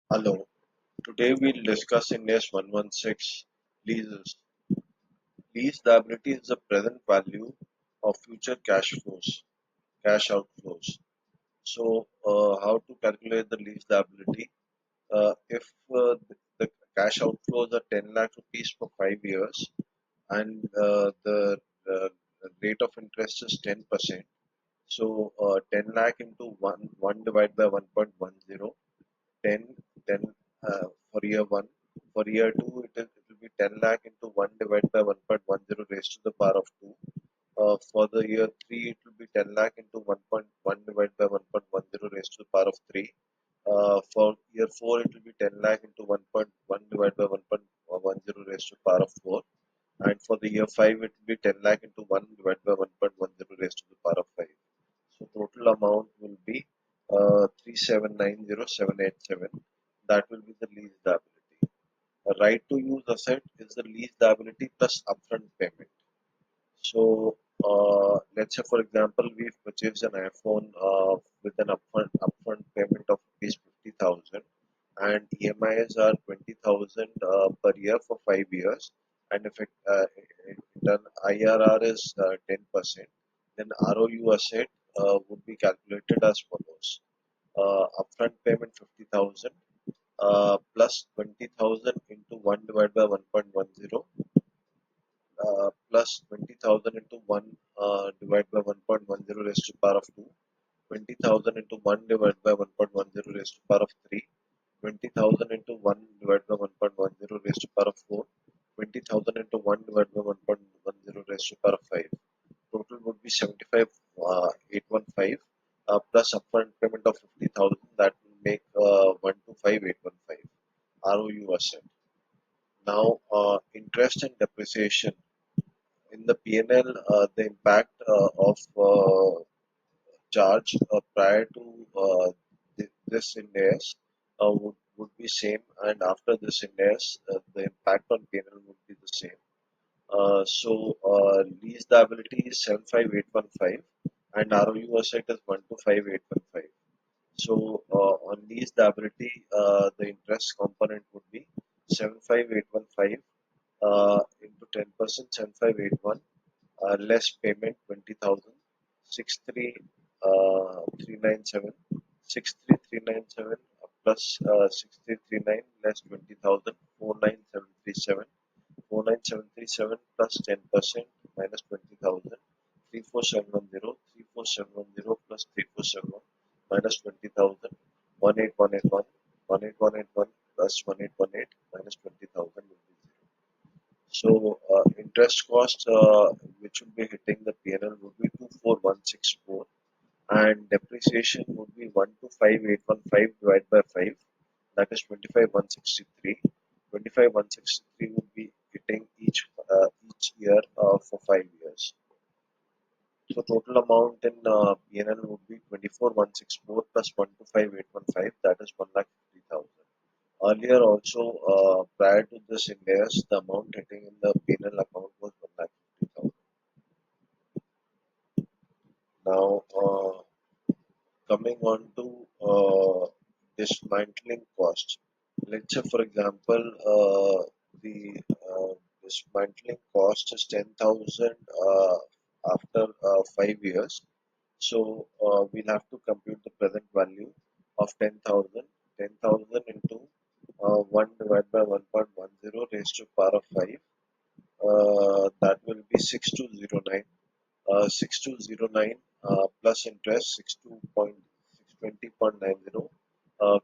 Hello, today we'll discuss Ind AS 116 leases. Lease liability is the present value of future cash outflows. How to calculate the lease liability? If the cash outflows are 10 lakh rupees for 5 years and the rate of interest is 10%, 10 lakh into 1 divided by 1.10 10, 10 for year 1. For year 2, it will be 10 lakh into 1 divided by 1.10 raised to the power of 2. For the year 3, it will be 10 lakh into 1.1 divided by 1.10 raised to the power of 3. For year 4, it will be 10 lakh into 1.1 divided by 1.10 raised to the power of 4. And for the year 5, it will be 10 lakh into 1 divided by 1.10 raised to the power of 5. So total amount will be 3790787. That will be the lease liability. A right to use asset is the lease liability plus upfront payment. Let's say for example we've purchased an iPhone with an upfront payment of rupees 50,000 and EMIs are 20,000 per year for 5 years, and if then IRR is 10%, then ROU asset would be calculated as follows: upfront payment 50,000 plus 20,000 into 1 divided by 1.10 plus 20,000 into 1 divided by 1.10 raised to the power of 2, 20,000 into 1 divided by 1.10 raised to the power of 3, 20,000 into 1 divided by 1.10 raised to the power of 4, 20,000 into 1 divided by 1.10 raised to the power of 5. Total would be 75,815 plus upfront payment of 50,000, that will make 125,815 ROU asset. Now, interest and depreciation in the P&L, the impact of charge prior to this Ind AS would be same, and after this Ind AS, the impact on P&L would be the same. Lease liability is 75,815 and ROU asset is 125,815. On lease liability, the interest component would be 75,815 into 10%, 7581 less payment 20,000, 63,397, 63,397 plus 6339 less 20,000, 49737, 49737 plus 10% minus 20,000, 34710, 34710 plus 3471 minus 20,000, 18181, 18181 plus 1818 minus 20,000 will be 0. Interest cost which will be hitting the P&L would be 24,164, and depreciation would be 125,815 divided by 5, that is 25,163. 25,163 would be hitting each year for 5 years. So total amount in P&L would be 24,164 plus 125,815, that is 1,50,000. Earlier also, prior to this Ind AS, the amount hitting in the P&L account was 1,50,000. Now, coming on to dismantling cost. Let's say, for example, the dismantling cost is 10,000 after 5 years. We'll have to compute the present value of 10,000. 10,000 into 1 divided by 1.10 raised to power of 5. That will be 6209. 6209 plus interest 620.90.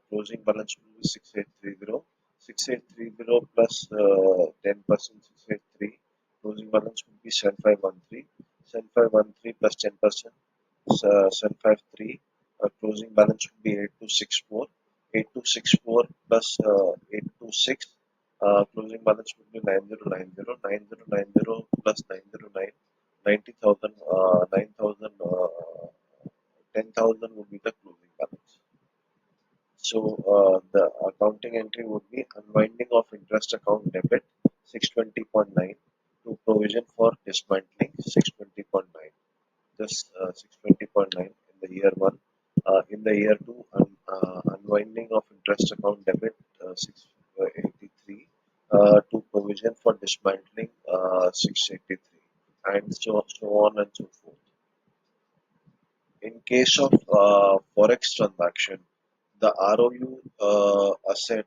Closing balance will be 6830. 6830 plus 10% 683. Closing balance will be 7513. 7513 plus 10% 753. Closing balance will be 8264. 8264 plus 826. Closing balance will be 9090. 9090 plus 909. 90,000, 9,000, 10,000 would be the closing balance. The accounting entry would be unwinding of interest account debit 620.9 to provision for dismantling 620.9. This 620.9 in the year 1. In the year 2, unwinding of interest account debit 683 to provision for dismantling 683 and so on and so forth. In case of forex transaction, the ROU asset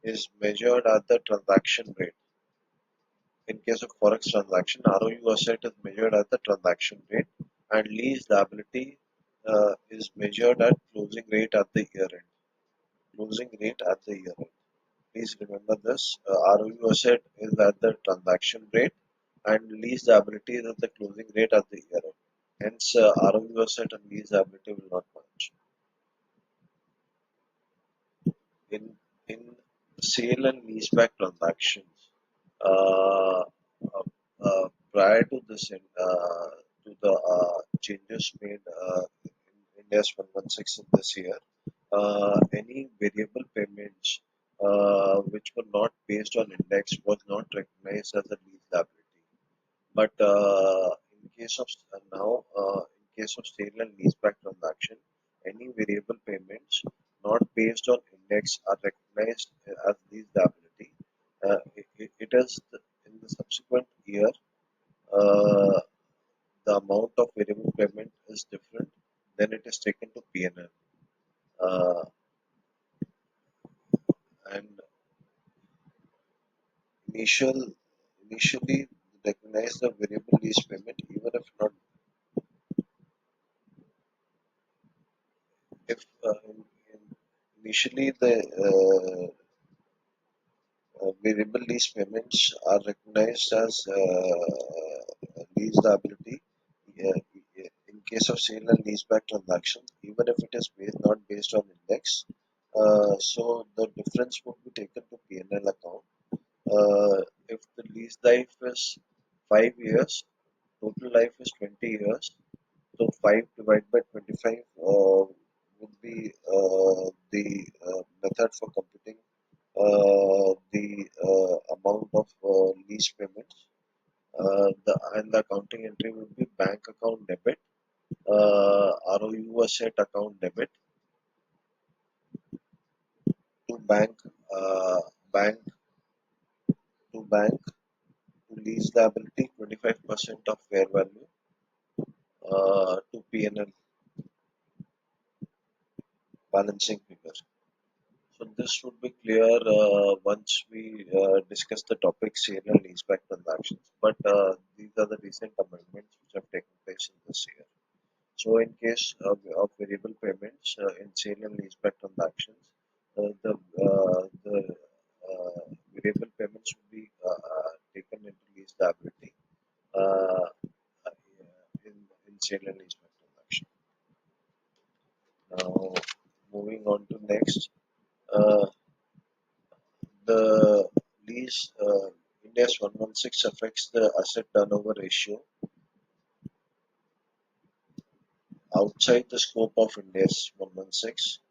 is measured at the transaction rate. In case of forex transaction, ROU asset is measured at the transaction rate, and lease liability is measured at closing rate at the year end. Closing rate at the year end. Please remember this. ROU asset is at the transaction rate, and lease liability is at the closing rate at the year end. Hence, ROU asset and lease liability will not match. in in sale and leaseback transactions, uh, uh, prior to to the changes made in Ind AS 116 in this year, any variable payments which were not based on index was not recognized as a lease liability. But in case of sale and leaseback transaction, any variable payments not based on index are recognized as lease liability. It is in the subsequent year, uh, the amount of variable payment is different. Then it is taken to P&L. Uh, and initial initially recognize the variable lease payment even if not if initially the variable lease payments are recognized as lease liability. Yeah, in case of sale and leaseback transaction, even if it is not based on index, so the difference would be taken to P&L account. If the lease life is 5 years, total life is 20 years. So 5 divided by 25 would be the method for computing the amount of lease payments. And the accounting entry would be bank account debit, ROU asset account debit to bank to bank to lease liability 25% of fair value to P&L balancing figure. So this would be clear once we discuss the topic sale and leaseback transactions. But these are the recent amendments which have taken place in this year. So in case of variable payments in sale and leaseback transactions, the variable payments would be taken into lease liability uh, in sale and leaseback transaction. Now moving on to next. Uh, The lease Ind AS 116 affects the asset turnover ratio outside the scope of Ind AS 116.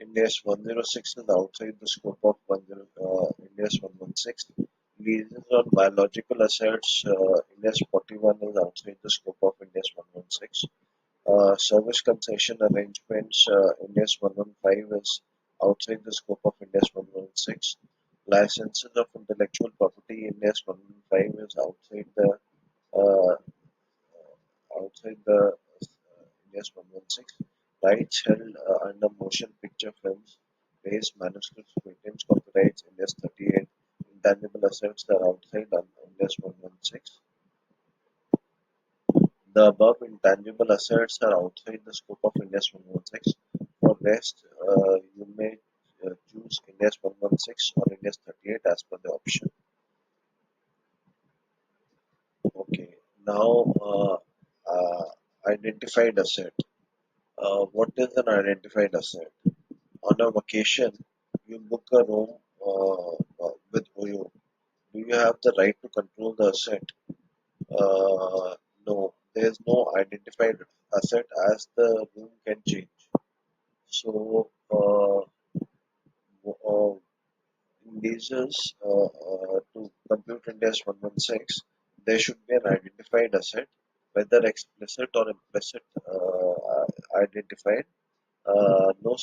Ind AS 106 is outside the scope of Ind AS 116. Leases on biological assets, Ind AS 41 is outside the scope of Ind AS 116. Service concession arrangements, Ind AS 115 is outside the scope of Ind AS 116. Licenses of intellectual property, Ind AS 115 is uh, Ind AS 116. Rights held under motion picture films, plays, manuscripts, patents, copyrights, Ind AS 38. Intangible assets are outside Ind AS 116. The above intangible assets are outside the scope of Ind AS 116. For rest, you may choose Ind AS 116 or Ind AS 38 as per the option. Okay, now identified asset. What is an identified asset? On a vacation, you book a room with OYO. Do you have the right to control the asset? No, there is no identified asset as the room can change. So, in leases to compute Ind AS 116, there should be an identified asset, whether explicit or implicit identified. No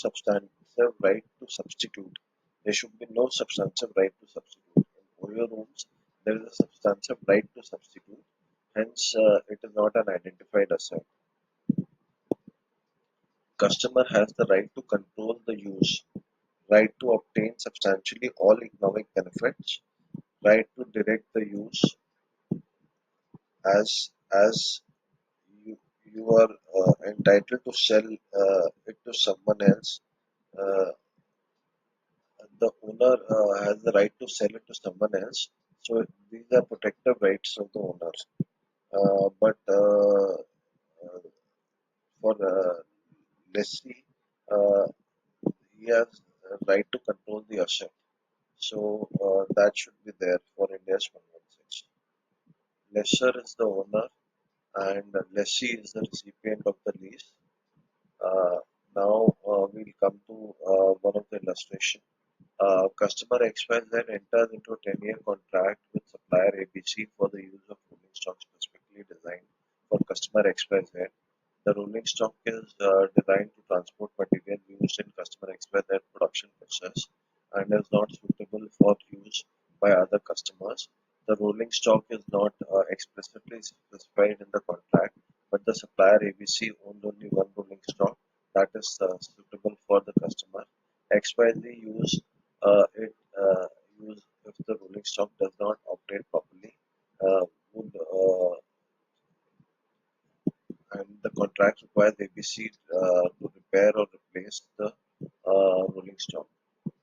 substantive right to substitute. There should be no substantive right to substitute. In OYO rooms, there is a substantive right to substitute. Hence, it is not an identified asset. Customer has the right to control the use, right to obtain substantially all economic benefits, right to direct the use as you, you are entitled to sell it to someone else. Uh, the owner has the right to sell it to someone else. So these are protective rights of the owners. But for lessee, uh, he has a right to control the asset. So that should be there for India's 116. Lessor is the owner and lessee is the recipient of the lease. Uh, now we'll come to one of the illustration. Customer XYZ enters into a 10-year contract with supplier ABC for the use of rolling stock specifically designed for customer XYZ. The rolling stock is designed to transport material used in customer XYZ production process and is not suitable for use by other customers. The rolling stock is not explicitly specified in the contract, but the supplier ABC owns only one rolling stock that is suitable for the customer. XYZ it use if the rolling stock does not operate properly, uh, would and the contract requires ABC to repair or replace the rolling stock.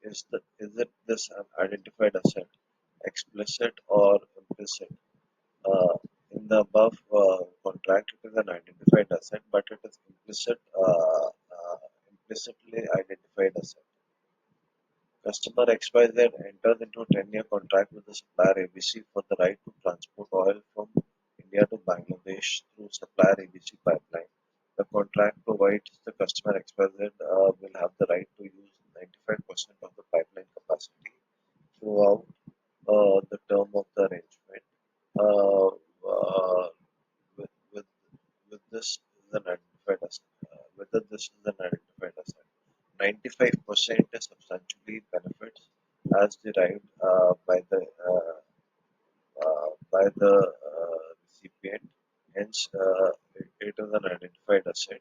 Is it this an identified asset, explicit or implicit? Uh, in the above contract, it is an identified asset, but it is implicitly identified asset. Customer XYZ enters into a 10-year contract with the supplier ABC for the right to transport oil from India to Bangladesh through supplier ABC pipeline. The contract provides the customer XYZ will have the right to use 95% of the pipeline capacity throughout the term of the arrangement. Uh, uh, with, with, with this is an identified asset. Whether this is an identified asset. 95% is substantially benefits as derived by the recipient. Hence, it is an identified asset.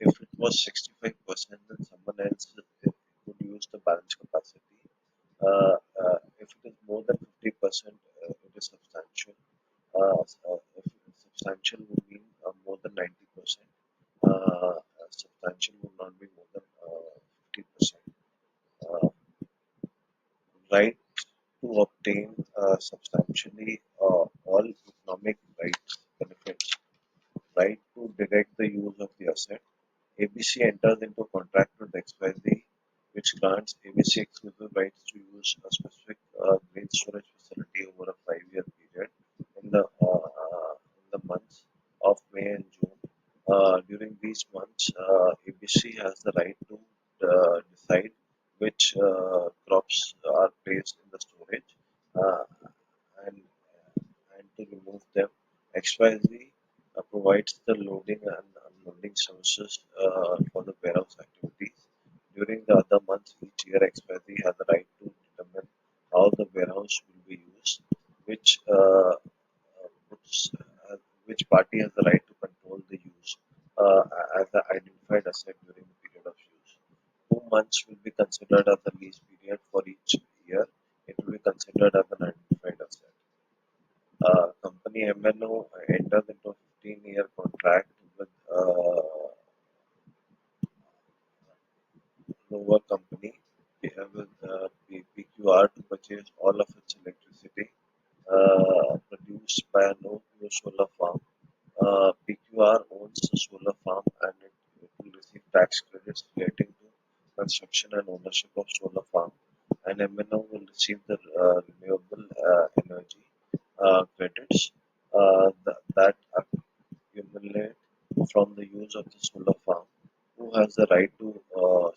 If it was 65%, then someone else could use the balance capacity. If it is more than 50%, it is substantial. If it is substantial would mean more than 90%. Substantial would not be more than 50%. Uh, right to obtain substantially all economic rights, benefits, right to direct the use of the asset. ABC enters into a contract with XYZ, which grants ABC exclusive rights to use a specific grain storage facility over a 5-year period in the months of May and June. During these months, ABC has the right to decide which crops are placed in the storage uh, and and to remove them. XYZ provides the loading and unloading services for the warehouse activities. During the other months each year, XYZ has the right to determine how the warehouse will be used, which puts, which party has the right to control the use as an identified asset during the period of use. 2 months will be considered as the lease period for each year. It will be considered as an identified asset. Company MNO enters into a 15-year contract with Nova Company with PQR to purchase all of its electricity produced by a no solar farm. PQR owns the solar farm and it will receive tax credits relating to construction and ownership of solar farm. And MNO will receive the renewable energy credits that accumulate from the use of the solar farm. Who has the right to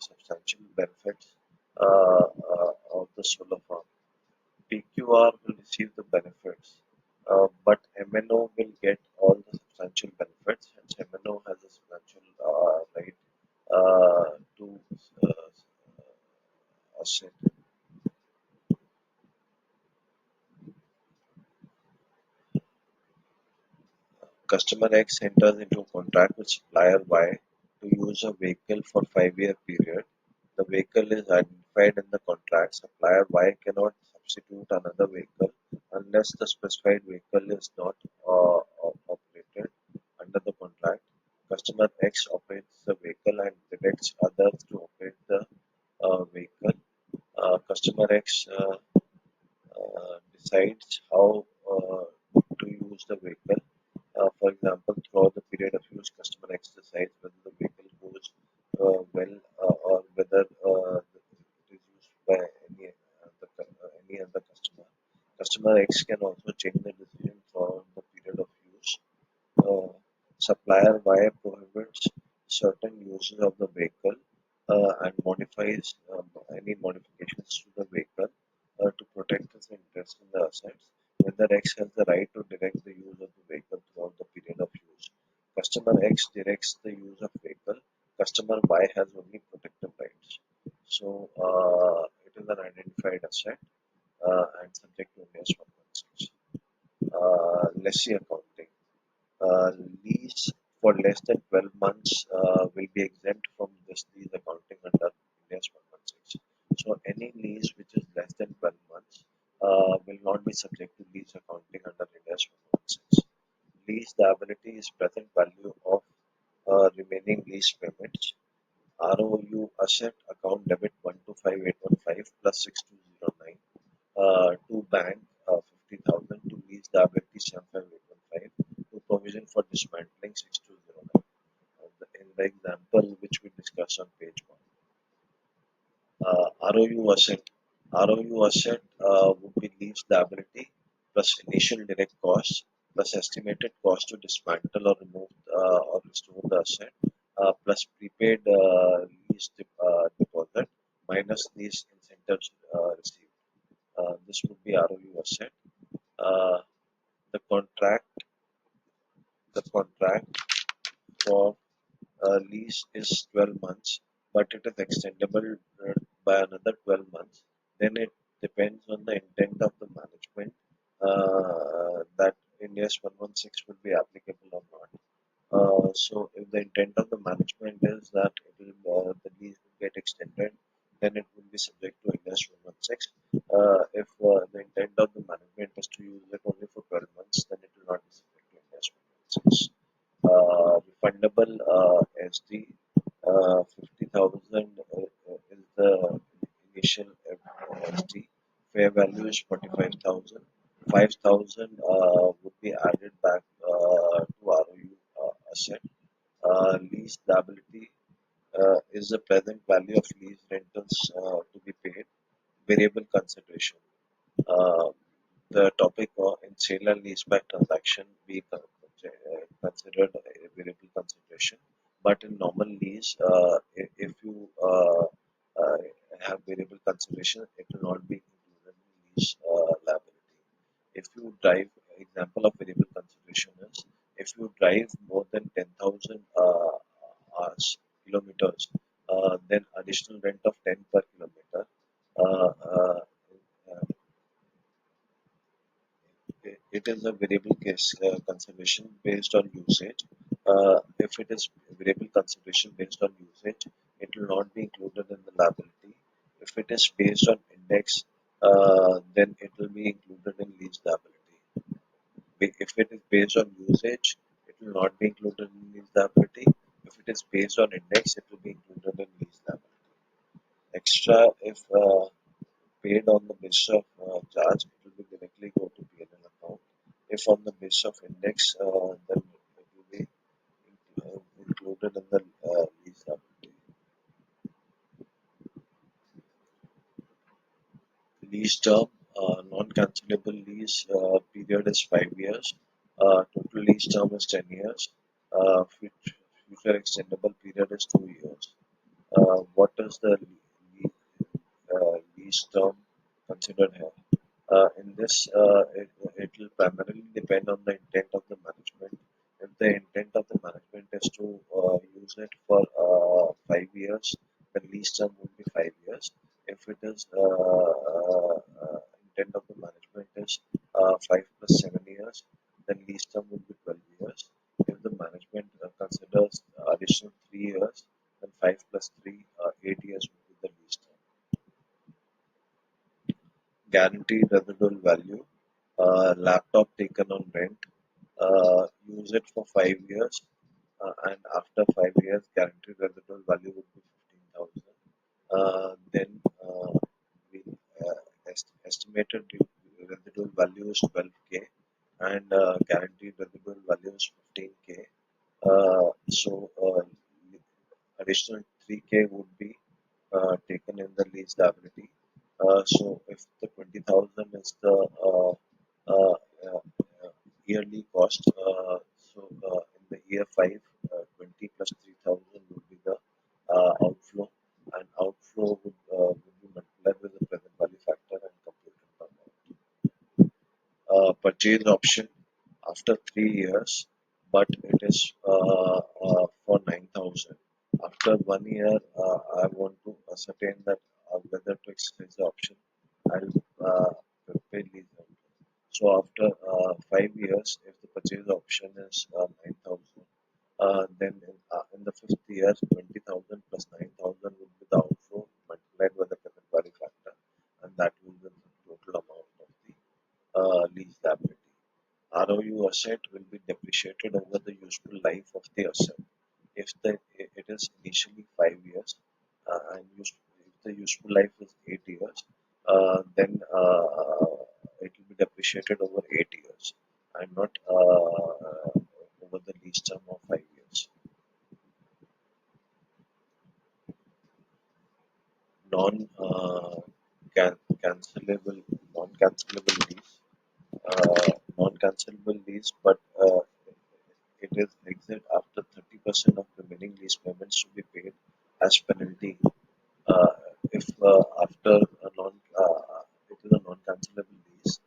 substantial benefits of the solar farm? PQR will receive the benefits, but MNO will get all the substantial benefits. Hence, MNO has a substantial right to Customer X enters into a contract with supplier Y to use a vehicle for 5-year period. The vehicle is identified in the contract. Supplier Y cannot substitute another vehicle unless the specified vehicle is not operated under the contract. Customer X operates the vehicle and directs others to operate the vehicle. Customer X decides how to use the vehicle. For example, throughout the period of use, customer X decides whether the vehicle goes well or whether it is used by any other customer. Customer X can also change the decision throughout the period of use. uh, Supplier Y prohibits certain uses of the vehicle and modifies any modifications to the vehicle to protect its interest in the assets. Whether X has the right to direct the use of the vehicle throughout the period of use. Customer X directs the use of vehicle. Customer Y has only protective rights. So it is an identified asset and subject to Ind AS 116. Lessee accounting. Uh, Lease for less than 12 months will be exempt from this lease accounting under Ind AS 116. So any lease which is less than 12 months will not be subject to lease accounting under Ind AS 116. Lease liability is present value of remaining lease payments. ROU asset account debit 125815 plus 6209 to bank 50,000 to lease liability 75815 to provision for dismantling 6209. In the example which we discussed on page 1. ROU asset. ROU asset would be lease liability plus initial direct costs plus estimated cost to dismantle or remove or restore the asset plus prepaid deposit minus these incentives received. This would be ROU asset. Uh, the contract for lease is 12 months, but it is extendable by another 12 months. Then it depends on the intent of the management that Ind AS 116 will be applicable or not. So if the intent of the management is that the lease will get extended, then it will be subject to Ind AS 116. If the intent of the management is to use it only for 12 months, then it will not be subject to Ind AS 116. Refundable SD 50,000 is the initial SD. Fair value is 45,000. 5,000 would be added back to ROU asset. Lease liability is the present value of lease rentals to be paid. Variable consideration. Uh, the topic in sale and leaseback transaction we considered a variable consideration, but in normal lease, if you uh, have variable consideration, it will not be included in lease liability. If you drive, example of variable consideration is if you drive more than 10,000 hours kilometers, then additional rent of 10 per kilometer. Uh, uh, uh, it is a variable case consideration based on usage. If it is variable consideration based on usage, it will not be included in the liability. If it is based on index, then it will be included in lease liability. If it is based on usage, it will not be included in lease liability. If it is based on index, it will be included in lease liability. Extra, if paid on the basis of charge, it will be directly go to P&L account. If on the basis of index, then it will be included in the lease liability. Lease term, non-cancellable lease period is 5 years. Total lease term is 10 years. Future extendable period is 2 years. What is the lease term considered here? In this, it will primarily depend on the intent of the management. If the intent of the management is to use it for 5 years, the lease term would be 5 years. If it is intent of the management is 5 plus 7 years, then lease term would be 12 years. Guaranteed residual value, laptop taken on rent, use it for 5 years, and after 5 years, guaranteed residual value would be 15,000. Then we estimated residual value is 12K, and guaranteed residual value is 15K. So additional 3K would be taken in the lease liability. So if the 20,000 is the uh, uh, yearly cost, in the year 5, 20 plus 3,000 would be the outflow, and outflow would be multiplied with the present value factor and computed the amount. Purchase option after 3 years, but it is for 9,000. After 1 year, I want to ascertain that whether to exercise the option. I'll pay lease rental. So after 5 years, if the purchase option is 9,000, then in the fifth year, 20,000 plus 9,000 would be the outflow multiplied by the present value factor, and that will be the total amount of the lease liability. ROU asset will be depreciated over the useful life of the asset. If it is initially 5 years, and if the useful life is 8 years, then it will be depreciated over 8 years and not over the lease term of 5 years. Non cancelable non-cancelable lease, non-cancelable lease, but it is exit after 30% of remaining lease payments to be paid as penalty. Uh, if after a non, it is a non-cancelable lease.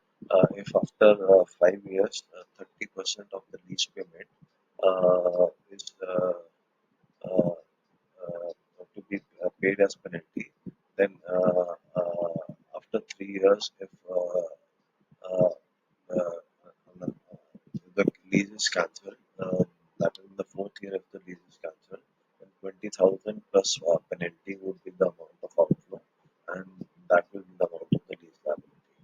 If after 5 years, 30% of the lease payment is uh, to be paid as penalty, then after 3 years, if uh, uh, the lease is cancelled, that is in the fourth year if the lease is cancelled, then 20,000 plus penalty would be the amount of outflow, and that will be the amount of the lease liability.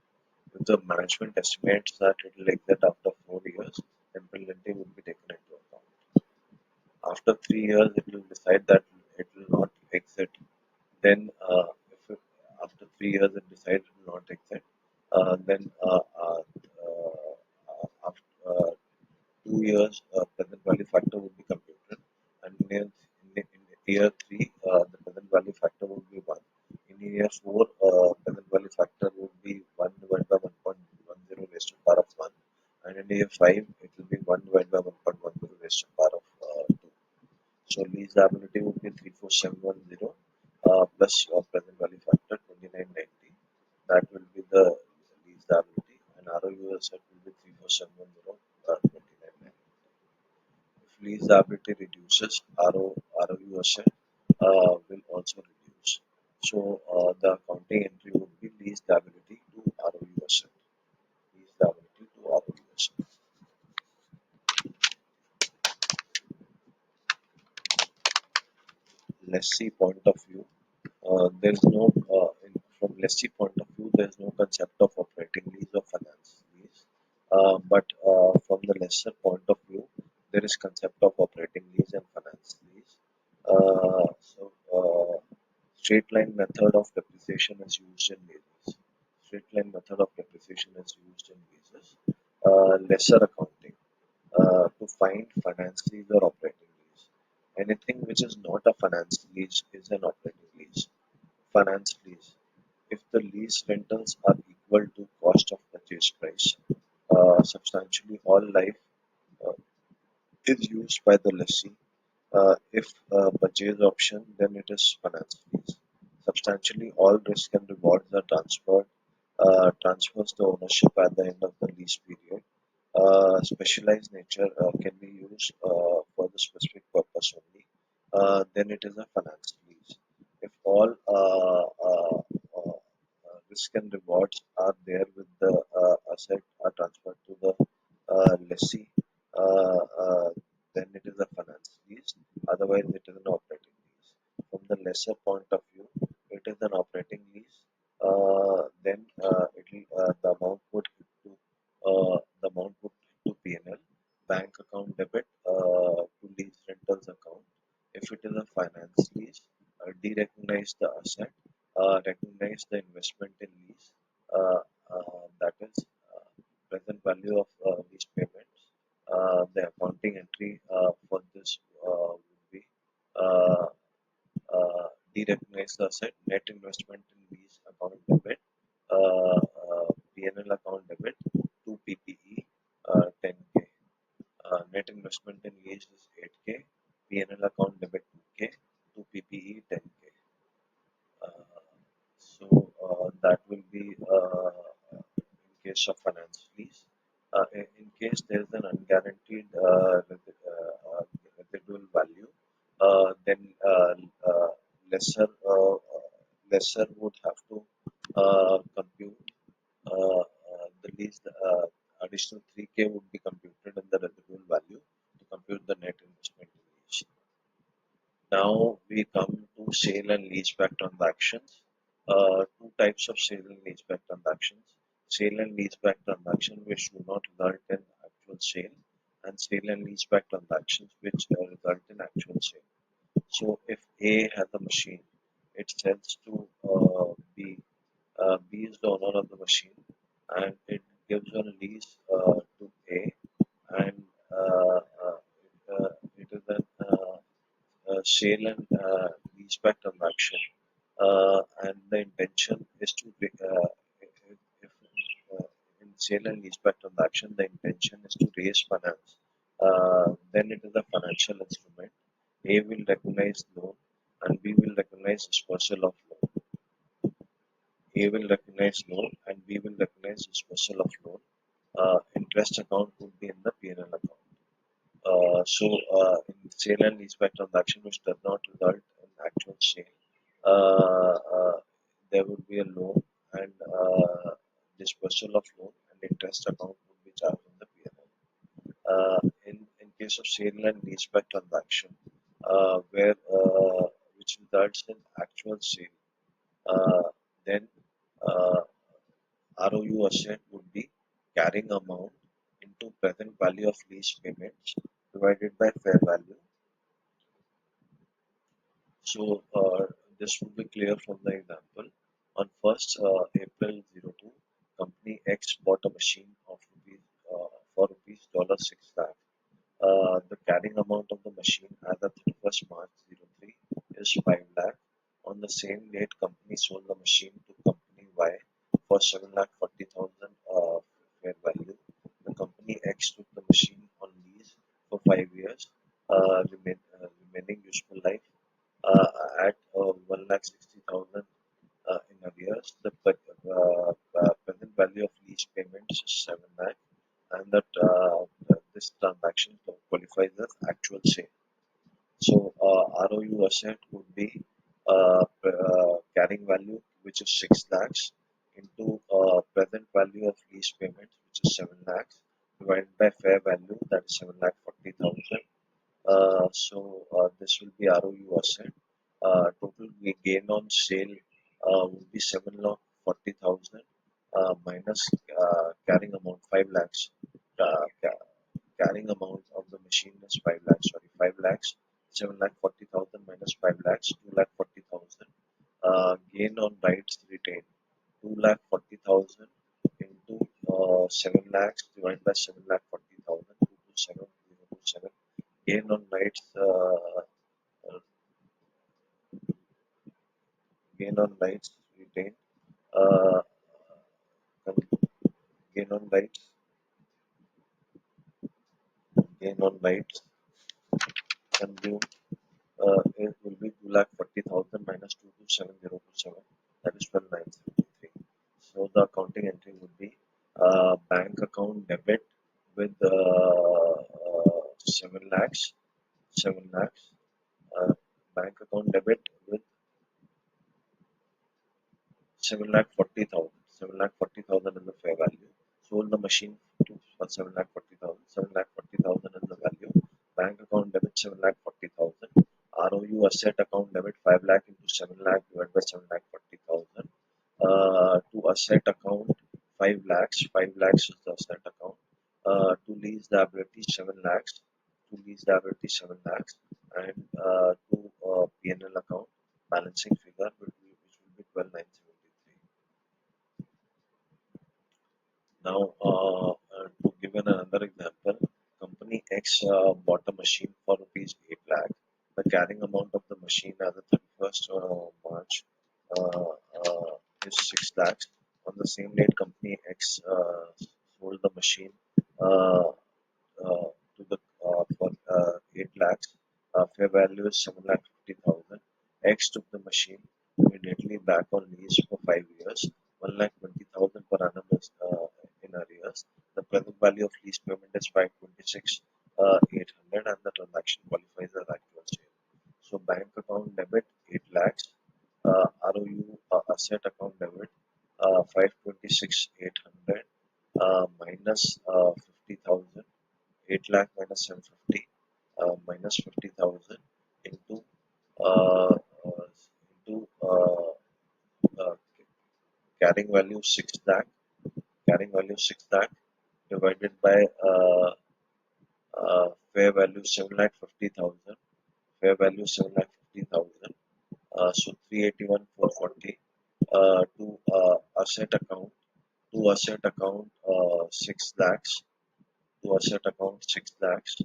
If the management estimates that it will exit after 4 years, then penalty would be taken into account. After 3 years, it will decide that it will not exit. Then, if it, after 3 years it decides it will not exit, then after 2 years, present value factor will be computed, and in year three, the present value factor will be one. In year four, present value factor will be one divided by 1.10 raised to the power of one, and in year five, it will be one divided by 1.10 raised to the power of two. So lease liability would be 34710 plus present value factor 2990. That will be the lease liability, and ROU asset will be 34710 2990. If lease liability reduces, ROU asset will also reduce. So the accounting entry would be lease liability to ROU asset. Lease liability to ROU asset. Lessee point of view, there's no from lessee point of view, there's no concept of operating lease or finance lease. But from the lessor point of view, there is concept of operating lease and finance lease. So straight line method of depreciation is used in leases. Straight line method of depreciation is used in leases. Lesser accounting to find finance lease or operating lease. Anything which is not a finance lease is an operating lease. Finance lease. If the lease rentals are equal to cost of purchase price, substantially all life uh, is used by the lessee. If purchase option, then it is finance lease. Substantially all risk and rewards are transfers the ownership at the end of the lease period. Specialized nature can be used for the specific purpose only. Then it is a finance lease. If all risk and rewards are there with the asset are transferred to the lessee, uh, uh, then it is a finance lease. Otherwise, it is an operating lease. From the lesser point of view, it is an operating lease. Then it the amount put to the amount put to P&L, bank account debit to lease rentals account. If it is a finance lease, de-recognize the asset, recognize the investment in lease, that is present value of lease payments. The accounting entry for this would be uh, de-recognize the asset, net investment in lease account debit, P&L account debit to PPE 10K. Net investment in lease is 8K, P&L account debit 2K, to PPE 10K. So that will be in case of finance lease. In case there is an unguaranteed residual value, then lesser lesser would have to compute the lease. Additional 3K would be computed in the residual value to compute the net investment in lease. Now we come to sale and leaseback transactions. Two types of sale and leaseback transactions. Sale and leaseback transactions which do not result in actual sale, and sale and leaseback transactions which result in actual sale. So if A has a machine, it sells to B. B is the owner of the machine, and it gives a lease to A, and it is an sale and leaseback transaction, and the intention is to if in sale and leaseback transaction the intention is to raise finance, then it is a financial instrument. A will recognize loan and B will recognize dispersal of loan. A will recognize loan and B will recognize dispersal of loan. Interest account would be in the P&L account. In sale and leaseback transaction which does not result in actual sale, there would be a loan and dispersal of loan and interest account would be charged in the P&L. In case of sale and leaseback transaction, where which results in actual sale, then uh, ROU asset would be carrying amount into present value of lease payments divided by fair value. So this would be clear from the example. On 1st April 02, company X bought a machine of rupees for rupees dollar 6 lakh. The carrying amount of the machine as of 31st March 03 is 5 lakh. On the same date, company sold the machine to company Y for 7 lakh 40,000 fair value. The company X took the machine on lease for 5 years, remaining useful life at 1 lakh 60,000 in arrears. The present value of lease payments is 7 lakh, and that this transaction qualifies as actual sale. So ROU asset would be carrying value, which is 6 lakhs, into present value of lease payments, which is 7 lakhs, divided by fair value, that is 7 lakh 40,000. This will be ROU asset. Total gain on sale would be 7 lakh 40,000 minus carrying amount 5 lakhs. Carrying amount of the machine is 5 lakhs, sorry, 5 lakhs, 7 lakh 40,000 minus 5 lakhs, 2 lakh 40,000. Gain on rights retained, 2 lakh 40,000 into 7 lakhs divided by 7 lakh 40,000, 227,027. Gain on rights, gain on rights retained, uh, gain on rights, gain on rights consumed, it will be 2 lakh 40,000 minus 227027, that is 12,973. So the accounting entry would be bank account debit with 7 lakhs, 7 lakhs, uh, bank account debit with 7 lakh 40,000. 7 lakh 40,000 is the fair value. Sold the machine for 7 lakh 40,000. 7 lakh 40,000 is the value. Bank account debit 7 lakh 40,000. ROU asset account debit 5 lakh into 7 lakh divided by 7 lakh 40,000. To asset account 5 lakhs. 5 lakhs is the asset account. To lease liability 7 lakhs. To lease liability 7 lakhs. And to P&L account balancing figure which will be 12,973. Now, to give another example, company X bought a machine for rupees 8 lakh. The carrying amount of the machine as of 31st March uh, is 6 lakhs. On the same date, company X sold the machine uh, to the for 8 lakhs. Fair value is 7 lakh 50,000. X took the machine immediately back on lease for 5 years. 1 lakh 20,000 per annum is in arrears. The present value of lease payment is 526 800 and the transaction qualifies as actual sale. So bank account debit 8 lakhs, ROU asset account debit 526 800 minus 50,000. 8 lakh minus 750 minus 50,000 into uh, uh, into uh, carrying value 6 lakh, carrying value 6 lakh divided by fair value 7 lakh 50,000, fair value 7 lakh 50,000, so 381 440 to asset account, to asset account 6 lakhs, to asset account 6 lakhs,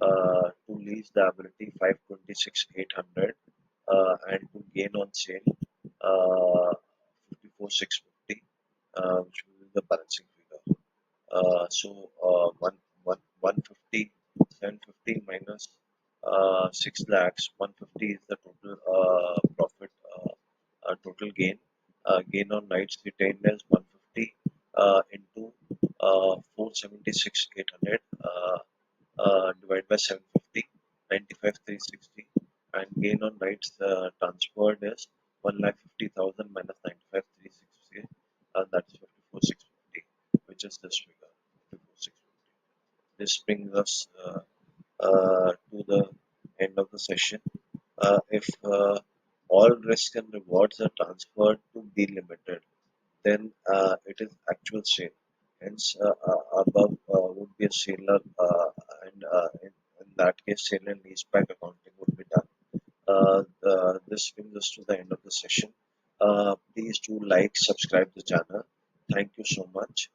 to lease liability 526 800, and to gain on sale 54 650, which will be the balancing figure. So 150 minus 6 lakhs, 150 is the total profit, total gain. Gain on rights retained as 150 into 476 800 divided by 750, 95 360, and gain on rights transferred is 1 lakh 50,000 minus 95 360, that is 54 650, which is this figure 54 650. This brings us to the end of the session. If all risk and rewards are transferred to B Limited, then it is actual sale. Hence, above would be a seller, and in that case, sale and leaseback accounting would be done. This brings us to the end of the session. Please do like, subscribe the channel. Thank you so much.